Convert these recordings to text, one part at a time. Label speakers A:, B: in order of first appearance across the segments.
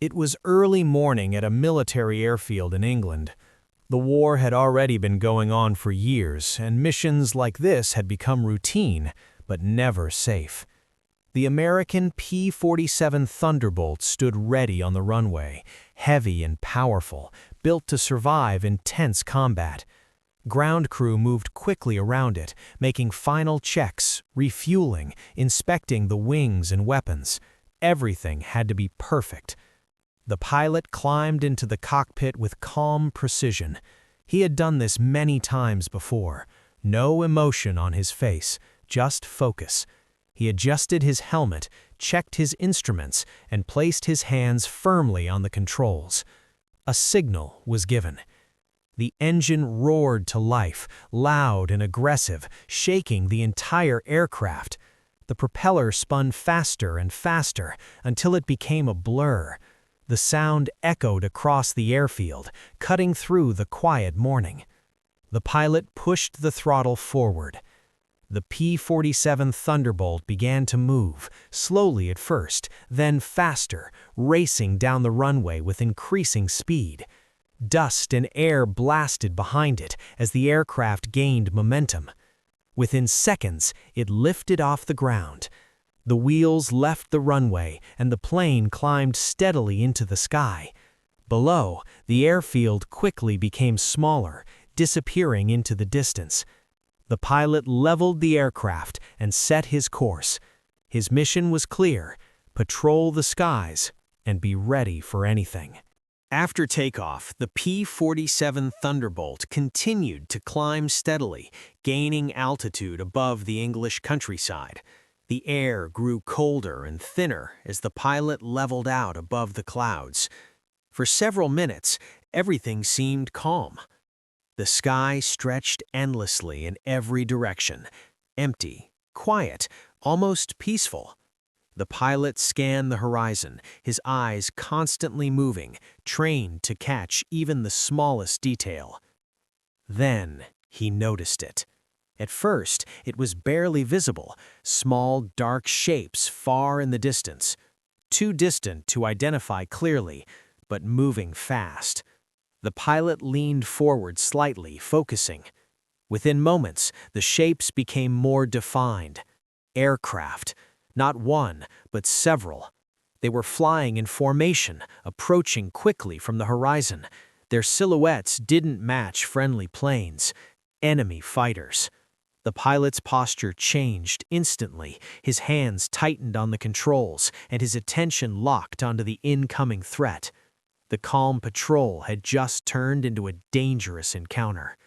A: It was early morning at a military airfield in England. The war had already been going on for years, and missions like this had become routine, but never safe. The American P-47 Thunderbolt stood ready on the runway, heavy and powerful, built to survive intense combat. Ground crew moved quickly around it, making final checks, refueling, inspecting the wings and weapons. Everything had to be perfect. The pilot climbed into the cockpit with calm precision. He had done this many times before. No emotion on his face, just focus. He adjusted his helmet, checked his instruments, and placed his hands firmly on the controls. A signal was given. The engine roared to life, loud and aggressive, shaking the entire aircraft. The propeller spun faster and faster until it became a blur. The sound echoed across the airfield, cutting through the quiet morning. The pilot pushed the throttle forward. The P-47 Thunderbolt began to move, slowly at first, then faster, racing down the runway with increasing speed. Dust and air blasted behind it as the aircraft gained momentum. Within seconds, it lifted off the ground. The wheels left the runway, and the plane climbed steadily into the sky. Below, the airfield quickly became smaller, disappearing into the distance. The pilot leveled the aircraft and set his course. His mission was clear: patrol the skies and be ready for anything. After takeoff, the P-47 Thunderbolt continued to climb steadily, gaining altitude above the English countryside. The air grew colder and thinner as the pilot leveled out above the clouds. For several minutes, everything seemed calm. The sky stretched endlessly in every direction, empty, quiet, almost peaceful. The pilot scanned the horizon, his eyes constantly moving, trained to catch even the smallest detail. Then he noticed it. At first, it was barely visible, small, dark shapes far in the distance. Too distant to identify clearly, but moving fast. The pilot leaned forward slightly, focusing. Within moments, the shapes became more defined. Aircraft. Not one, but several. They were flying in formation, approaching quickly from the horizon. Their silhouettes didn't match friendly planes. Enemy fighters. The pilot's posture changed instantly. His hands tightened on the controls, and his attention locked onto the incoming threat. The calm patrol had just turned into a dangerous encounter.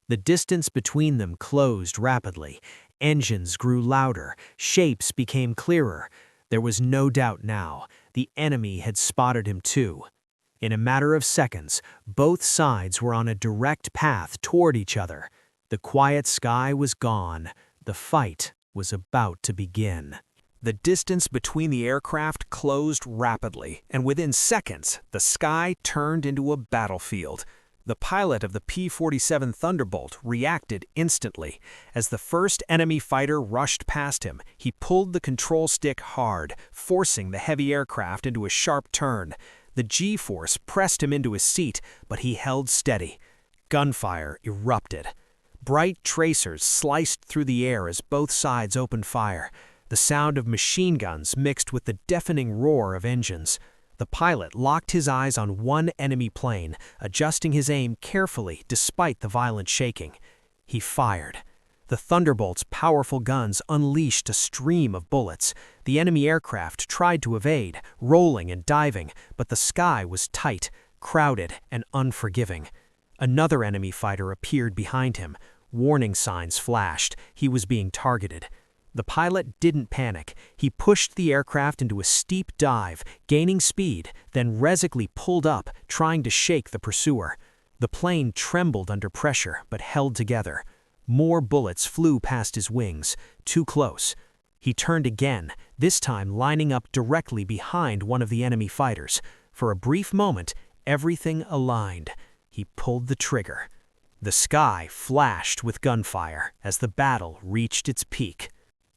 A: The distance between them closed rapidly. Engines grew louder, shapes became clearer. There was no doubt now, the enemy had spotted him too. In a matter of seconds, both sides were on a direct path toward each other. The quiet sky was gone. The fight was about to begin. The distance between the aircraft closed rapidly, and within seconds, the sky turned into a battlefield. The pilot of the P-47 Thunderbolt reacted instantly. As the first enemy fighter rushed past him, he pulled the control stick hard, forcing the heavy aircraft into a sharp turn. The G-force pressed him into his seat, but he held steady. Gunfire erupted. Bright tracers sliced through the air as both sides opened fire. The sound of machine guns mixed with the deafening roar of engines. The pilot locked his eyes on one enemy plane, adjusting his aim carefully despite the violent shaking. He fired. The Thunderbolt's powerful guns unleashed a stream of bullets. The enemy aircraft tried to evade, rolling and diving, but the sky was tight, crowded, and unforgiving. Another enemy fighter appeared behind him. Warning signs flashed. He was being targeted. The pilot didn't panic. He pushed the aircraft into a steep dive, gaining speed, then resically pulled up, trying to shake the pursuer. The plane trembled under pressure, but held together. More bullets flew past his wings, too close. He turned again, this time lining up directly behind one of the enemy fighters. For a brief moment, everything aligned. He pulled the trigger. The sky flashed with gunfire as the battle reached its peak.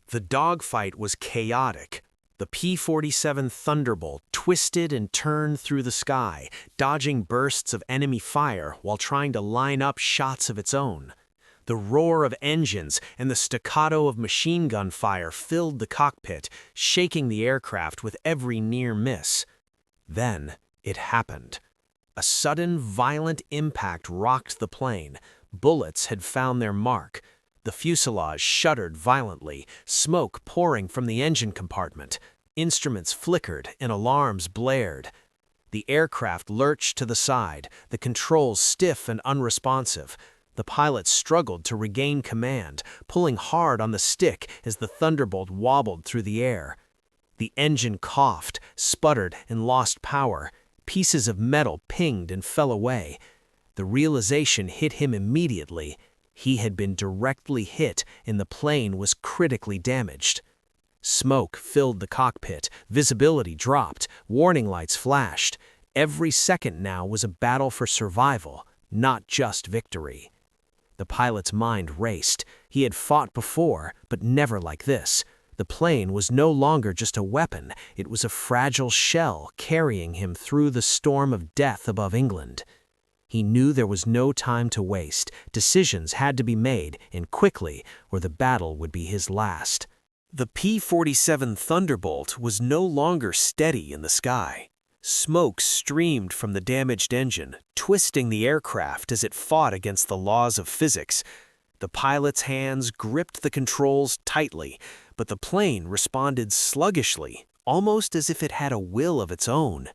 A: The dogfight was chaotic. The P-47 Thunderbolt twisted and turned through the sky, dodging bursts of enemy fire while trying to line up shots of its own. The roar of engines and the staccato of machine gun fire filled the cockpit, shaking the aircraft with every near miss. Then it happened. A sudden, violent impact rocked the plane. Bullets had found their mark. The fuselage shuddered violently, smoke pouring from the engine compartment. Instruments flickered and alarms blared. The aircraft lurched to the side, the controls stiff and unresponsive. The pilot struggled to regain command, pulling hard on the stick as the Thunderbolt wobbled through the air. The engine coughed, sputtered, and lost power. Pieces of metal pinged and fell away. The realization hit him immediately. He had been directly hit and the plane was critically damaged. Smoke filled the cockpit, visibility dropped, warning lights flashed. Every second now was a battle for survival, not just victory. The pilot's mind raced. He had fought before, but never like this. The plane was no longer just a weapon, it was a fragile shell carrying him through the storm of death above England. He knew there was no time to waste. Decisions had to be made, and quickly, or the battle would be his last. The P-47 Thunderbolt was no longer steady in the sky. Smoke streamed from the damaged engine, twisting the aircraft as it fought against the laws of physics. The pilot's hands gripped the controls tightly, but the plane responded sluggishly, almost as if it had a will of its own.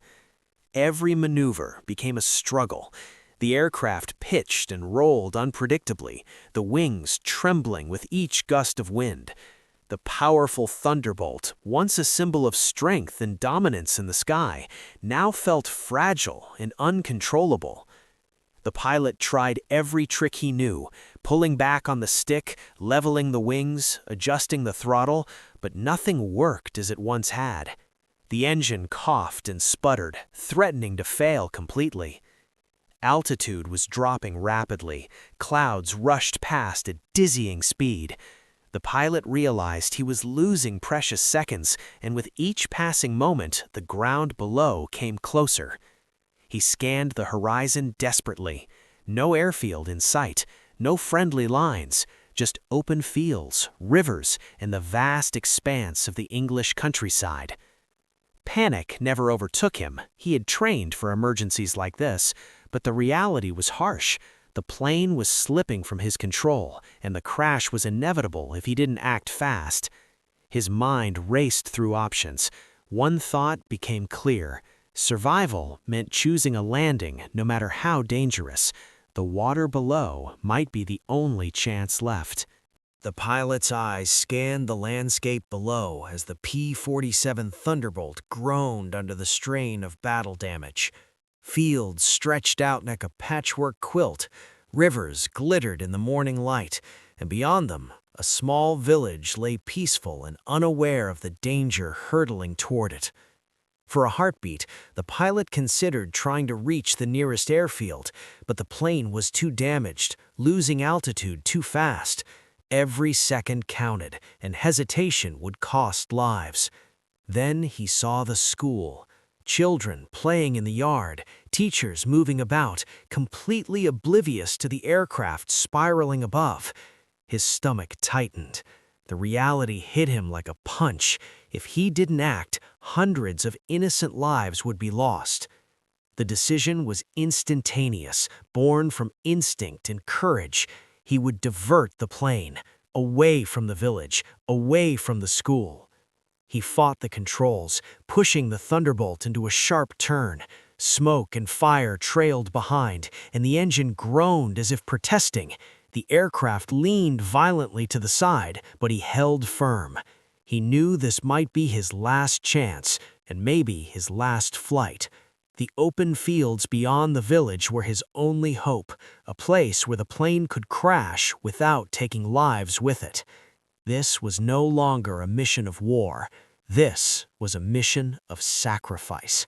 A: Every maneuver became a struggle. The aircraft pitched and rolled unpredictably, the wings trembling with each gust of wind. The powerful Thunderbolt, once a symbol of strength and dominance in the sky, now felt fragile and uncontrollable. The pilot tried every trick he knew, pulling back on the stick, leveling the wings, adjusting the throttle, but nothing worked as it once had. The engine coughed and sputtered, threatening to fail completely. Altitude was dropping rapidly. Clouds rushed past at dizzying speed. The pilot realized he was losing precious seconds, and with each passing moment, the ground below came closer. He scanned the horizon desperately. No airfield in sight, no friendly lines, just open fields, rivers, and the vast expanse of the English countryside. Panic never overtook him. He had trained for emergencies like this, but the reality was harsh. The plane was slipping from his control, and the crash was inevitable if he didn't act fast. His mind raced through options. One thought became clear. Survival meant choosing a landing, no matter how dangerous. The water below might be the only chance left. The pilot's eyes scanned the landscape below as the P-47 Thunderbolt groaned under the strain of battle damage. Fields stretched out like a patchwork quilt, rivers glittered in the morning light, and beyond them, a small village lay peaceful and unaware of the danger hurtling toward it. For a heartbeat, the pilot considered trying to reach the nearest airfield, but the plane was too damaged, losing altitude too fast. Every second counted, and hesitation would cost lives. Then he saw the school. Children playing in the yard, teachers moving about, completely oblivious to the aircraft spiraling above. His stomach tightened. The reality hit him like a punch. If he didn't act, hundreds of innocent lives would be lost. The decision was instantaneous, born from instinct and courage. He would divert the plane, away from the village, away from the school. He fought the controls, pushing the Thunderbolt into a sharp turn. Smoke and fire trailed behind, and the engine groaned as if protesting. The aircraft leaned violently to the side, but he held firm. He knew this might be his last chance, and maybe his last flight. The open fields beyond the village were his only hope, a place where the plane could crash without taking lives with it. This was no longer a mission of war. This was a mission of sacrifice.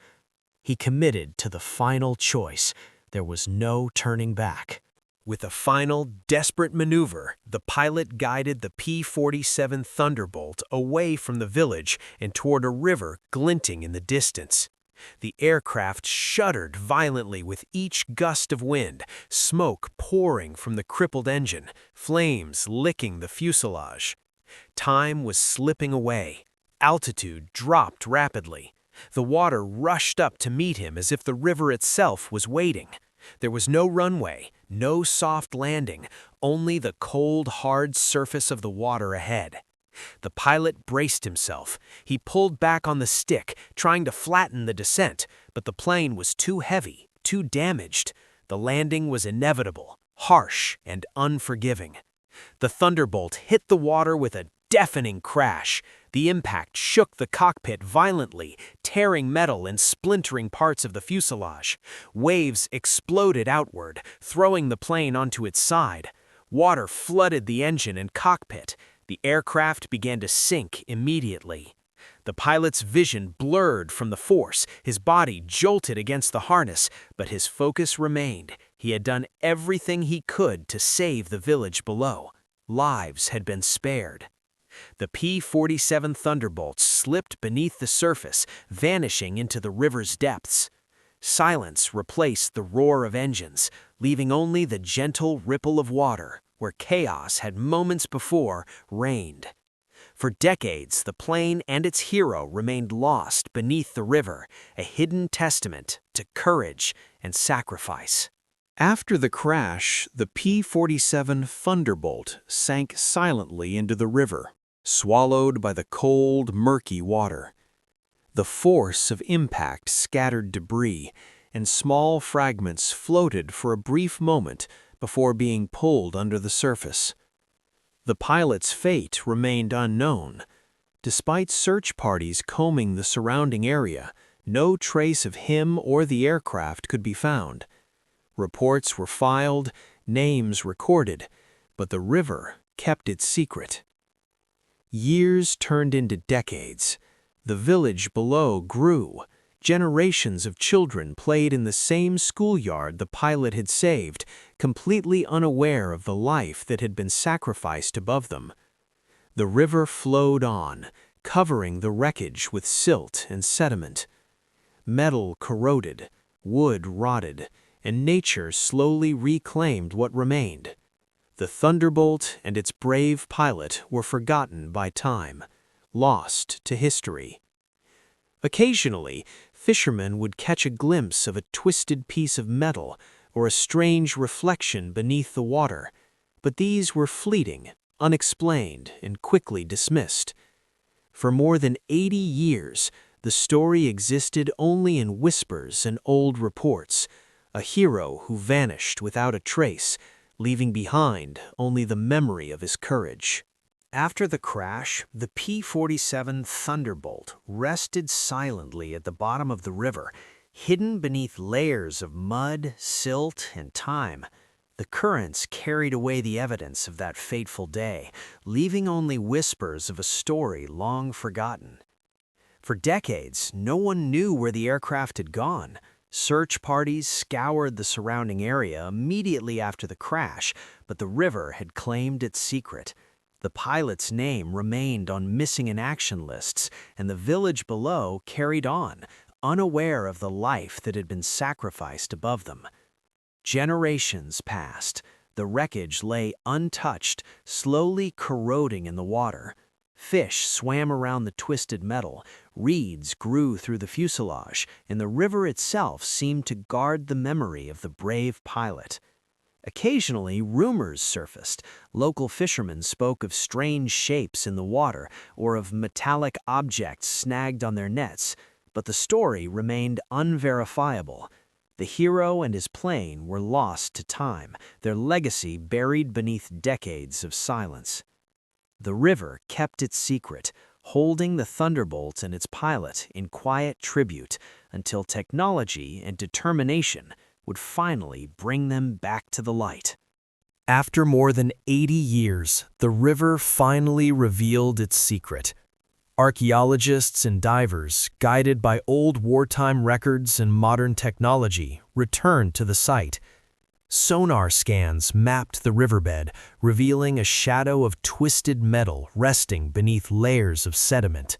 A: He committed to the final choice. There was no turning back. With a final, desperate maneuver, the pilot guided the P-47 Thunderbolt away from the village and toward a river glinting in the distance. The aircraft shuddered violently with each gust of wind, smoke pouring from the crippled engine, flames licking the fuselage. Time was slipping away. Altitude dropped rapidly. The water rushed up to meet him as if the river itself was waiting. There was no runway, no soft landing, only the cold, hard surface of the water ahead. The pilot braced himself. He pulled back on the stick, trying to flatten the descent, but the plane was too heavy, too damaged. The landing was inevitable, harsh, and unforgiving. The Thunderbolt hit the water with a deafening crash. The impact shook the cockpit violently, tearing metal and splintering parts of the fuselage. Waves exploded outward, throwing the plane onto its side. Water flooded the engine and cockpit. The aircraft began to sink immediately. The pilot's vision blurred from the force. His body jolted against the harness, but his focus remained. He had done everything he could to save the village below. Lives had been spared. The P-47 Thunderbolt slipped beneath the surface, vanishing into the river's depths. Silence replaced the roar of engines, leaving only the gentle ripple of water, where chaos had moments before reigned. For decades, the plane and its hero remained lost beneath the river, a hidden testament to courage and sacrifice. After the crash, the P-47 Thunderbolt sank silently into the river, swallowed by the cold, murky water. The force of impact scattered debris, and small fragments floated for a brief moment before being pulled under the surface. The pilot's fate remained unknown. Despite search parties combing the surrounding area, no trace of him or the aircraft could be found. Reports were filed, names recorded, but the river kept its secret. Years turned into decades. The village below grew. Generations of children played in the same schoolyard the pilot had saved, completely unaware of the life that had been sacrificed above them. The river flowed on, covering the wreckage with silt and sediment. Metal corroded, wood rotted, and nature slowly reclaimed what remained. The Thunderbolt and its brave pilot were forgotten by time, lost to history. Occasionally, fishermen would catch a glimpse of a twisted piece of metal or a strange reflection beneath the water, but these were fleeting, unexplained, and quickly dismissed. For more than 80 years, the story existed only in whispers and old reports, a hero who vanished without a trace, leaving behind only the memory of his courage. After the crash, the P-47 Thunderbolt rested silently at the bottom of the river, hidden beneath layers of mud, silt, and time. The currents carried away the evidence of that fateful day, leaving only whispers of a story long forgotten. For decades, no one knew where the aircraft had gone. Search parties scoured the surrounding area immediately after the crash, but the river had claimed its secret. The pilot's name remained on missing in action lists, and the village below carried on, unaware of the life that had been sacrificed above them. Generations passed. The wreckage lay untouched, slowly corroding in the water. Fish swam around the twisted metal, reeds grew through the fuselage, and the river itself seemed to guard the memory of the brave pilot. Occasionally, rumors surfaced. Local fishermen spoke of strange shapes in the water or of metallic objects snagged on their nets, but the story remained unverifiable. The hero and his plane were lost to time, their legacy buried beneath decades of silence. The river kept its secret, holding the Thunderbolt and its pilot in quiet tribute until technology and determination would finally bring them back to the light. After more than 80 years, the river finally revealed its secret. Archaeologists and divers, guided by old wartime records and modern technology, returned to the site. Sonar scans mapped the riverbed, revealing a shadow of twisted metal resting beneath layers of sediment.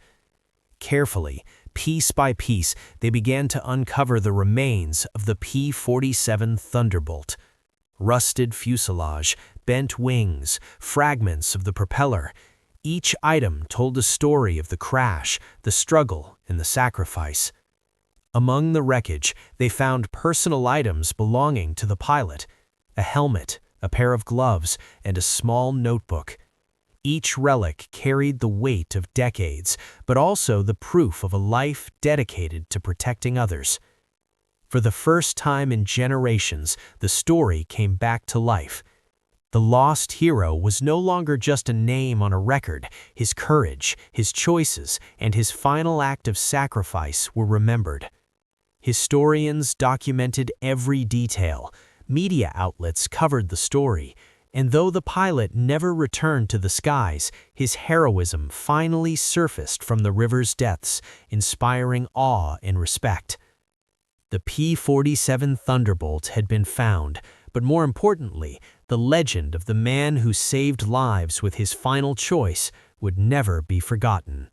A: Carefully, piece by piece, they began to uncover the remains of the P-47 Thunderbolt. Rusted fuselage, bent wings, fragments of the propeller. Each item told a story of the crash, the struggle, and the sacrifice. Among the wreckage, they found personal items belonging to the pilot: a helmet, a pair of gloves, and a small notebook. Each relic carried the weight of decades, but also the proof of a life dedicated to protecting others. For the first time in generations, the story came back to life. The lost hero was no longer just a name on a record. His courage, his choices, and his final act of sacrifice were remembered. Historians documented every detail. Media outlets covered the story. And though the pilot never returned to the skies, his heroism finally surfaced from the river's depths, inspiring awe and respect. The P-47 Thunderbolt had been found, but more importantly, the legend of the man who saved lives with his final choice would never be forgotten.